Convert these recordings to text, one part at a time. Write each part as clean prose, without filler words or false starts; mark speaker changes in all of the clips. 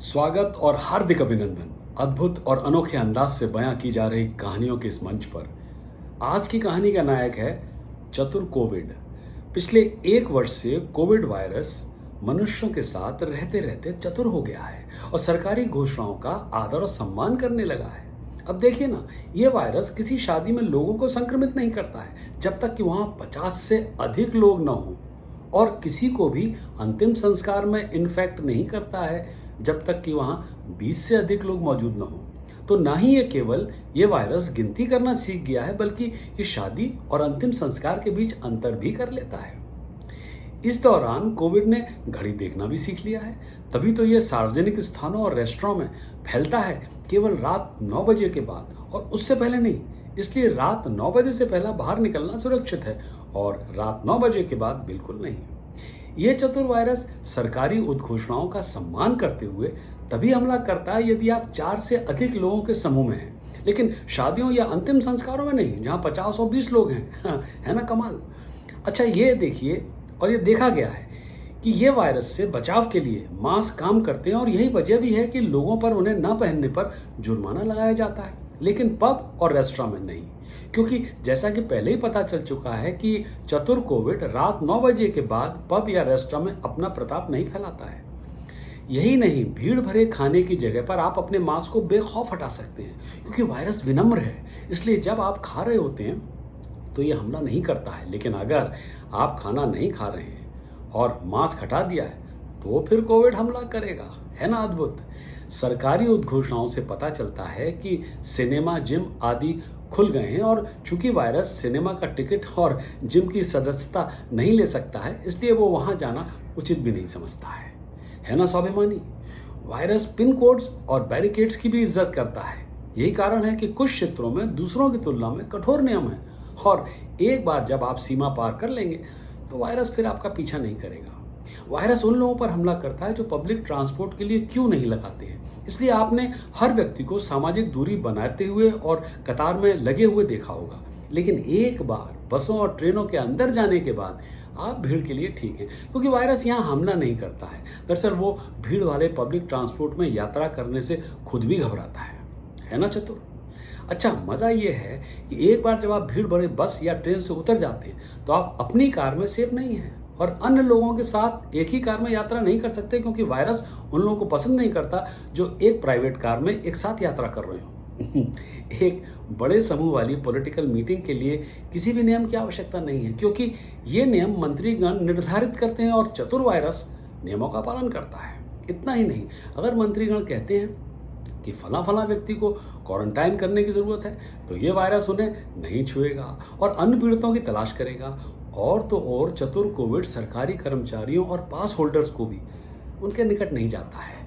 Speaker 1: स्वागत और हार्दिक अभिनंदन। अद्भुत और अनोखे अंदाज से बयां की जा रही कहानियों के इस मंच पर आज की कहानी का नायक है चतुर कोविड। पिछले 1 वर्ष से कोविड वायरस मनुष्यों के साथ रहते रहते चतुर हो गया है और सरकारी घोषणाओं का आदर और सम्मान करने लगा है। अब देखिए ना, ये वायरस किसी शादी में लोगों को संक्रमित नहीं करता है जब तक कि वहां 50 से अधिक लोग न हो, और किसी को भी अंतिम संस्कार में इन्फेक्ट नहीं करता है जब तक कि वहां 20 से अधिक लोग मौजूद न हो। तो ना ही ये केवल ये वायरस गिनती करना सीख गया है, बल्कि ये शादी और अंतिम संस्कार के बीच अंतर भी कर लेता है। इस दौरान कोविड ने घड़ी देखना भी सीख लिया है, तभी तो ये सार्वजनिक स्थानों और रेस्टोरेंट में फैलता है केवल रात 9 बजे के बाद और उससे पहले नहीं। इसलिए रात 9 बजे से पहले बाहर निकलना सुरक्षित है और रात 9 बजे के बाद बिल्कुल नहीं। ये चतुर वायरस सरकारी उद्घोषणाओं का सम्मान करते हुए तभी हमला करता है यदि आप 4 से अधिक लोगों के समूह में हैं, लेकिन शादियों या अंतिम संस्कारों में नहीं, जहां 50 और 20 लोग हैं। है ना कमाल। अच्छा, ये देखिए, और ये देखा गया है कि ये वायरस से बचाव के लिए मास्क काम करते हैं और यही वजह भी है कि लोगों पर उन्हें न पहनने पर जुर्माना लगाया जाता है, लेकिन पब और रेस्टोरेंट में नहीं। क्योंकि जैसा कि पहले ही पता चल चुका है कि चतुर कोविड रात 9 बजे के बाद पब या रेस्टोरेंट में अपना प्रताप नहीं फैलाता है। यही नहीं, भीड़ भरे खाने की जगह पर आप अपने मास्क को बेखौफ हटा सकते हैं, क्योंकि वायरस विनम्र है। इसलिए जब आप खा रहे होते हैं तो ये हमला नहीं करता है, लेकिन अगर आप खाना नहीं खा रहे हैं और मास्क हटा दिया है तो फिर कोविड हमला करेगा। है ना अद्भुत। सरकारी उद्घोषणाओं से पता चलता है कि सिनेमा, जिम आदि खुल गए हैं, और चूंकि वायरस सिनेमा का टिकट और जिम की सदस्यता नहीं ले सकता है, इसलिए वो वहां जाना उचित भी नहीं समझता है ना स्वाभिमानी। वायरस पिन कोड्स और बैरिकेड्स की भी इज्जत करता है। यही कारण है कि कुछ क्षेत्रों में दूसरों की तुलना में कठोर नियम है, और एक बार जब आप सीमा पार कर लेंगे तो वायरस फिर आपका पीछा नहीं करेगा। वायरस उन लोगों पर हमला करता है जो पब्लिक ट्रांसपोर्ट के लिए क्यू नहीं लगाते हैं। इसलिए आपने हर व्यक्ति को सामाजिक दूरी बनाते हुए और कतार में लगे हुए देखा होगा, लेकिन एक बार बसों और ट्रेनों के अंदर जाने के बाद आप भीड़ के लिए ठीक हैं, क्योंकि वायरस यहाँ हमला नहीं करता है। दरअसल वो भीड़ वाले पब्लिक ट्रांसपोर्ट में यात्रा करने से खुद भी घबराता है ना चतुर। अच्छा, मजा ये है कि एक बार जब आप भीड़ भरे बस या ट्रेन से उतर जाते हैं तो आप अपनी कार में सेफ नहीं हैं और अन्य लोगों के साथ एक ही कार में यात्रा नहीं कर सकते, क्योंकि वायरस उन लोगों को पसंद नहीं करता जो एक प्राइवेट कार में एक साथ यात्रा कर रहे हो। एक बड़े समूह वाली पॉलिटिकल मीटिंग के लिए किसी भी नियम की आवश्यकता नहीं है, क्योंकि ये नियम मंत्रीगण निर्धारित करते हैं और चतुर वायरस नियमों का पालन करता है। इतना ही नहीं, अगर मंत्रीगण कहते हैं कि फला फला व्यक्ति को क्वारंटाइन करने की जरूरत है तो ये वायरस उन्हें नहीं छुएगा और अन्य पीड़ितों की तलाश करेगा। और तो और चतुर कोविड सरकारी कर्मचारियों और पास होल्डर्स को भी उनके निकट नहीं जाता है।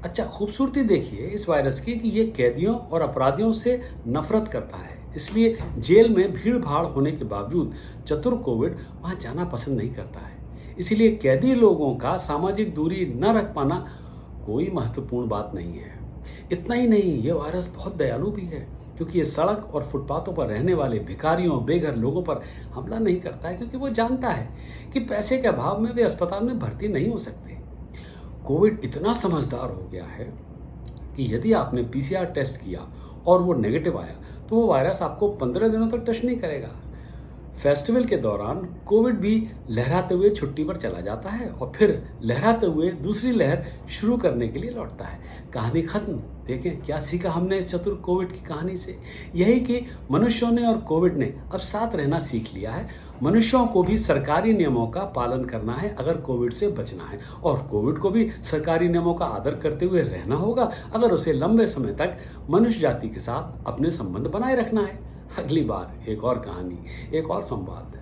Speaker 1: अच्छा, खूबसूरती देखिए इस वायरस की कि ये कैदियों और अपराधियों से नफरत करता है। इसलिए जेल में भीड़ भाड़ होने के बावजूद चतुर कोविड वहां जाना पसंद नहीं करता है। इसीलिए कैदी लोगों का सामाजिक दूरी न रख पाना कोई महत्वपूर्ण बात नहीं है। इतना ही नहीं, ये वायरस बहुत दयालु भी है, क्योंकि ये सड़क और फुटपाथों पर रहने वाले भिखारियों, बेघर लोगों पर हमला नहीं करता है, क्योंकि वो जानता है कि पैसे के अभाव में वे अस्पताल में भर्ती नहीं हो सकते। कोविड इतना समझदार हो गया है कि यदि आपने पीसीआर टेस्ट किया और वो नेगेटिव आया तो वो वायरस आपको 15 दिनों तक टच नहीं करेगा। फेस्टिवल के दौरान कोविड भी लहराते हुए छुट्टी पर चला जाता है और फिर लहराते हुए दूसरी लहर शुरू करने के लिए लौटता है। कहानी खत्म। देखें क्या सीखा हमने इस चतुर कोविड की कहानी से। यही कि मनुष्यों ने और कोविड ने अब साथ रहना सीख लिया है। मनुष्यों को भी सरकारी नियमों का पालन करना है अगर कोविड से बचना है, और कोविड को भी सरकारी नियमों का आदर करते हुए रहना होगा अगर उसे लंबे समय तक मनुष्य जाति के साथ अपने संबंध बनाए रखना है। अगली बार एक और कहानी, एक और संवाद।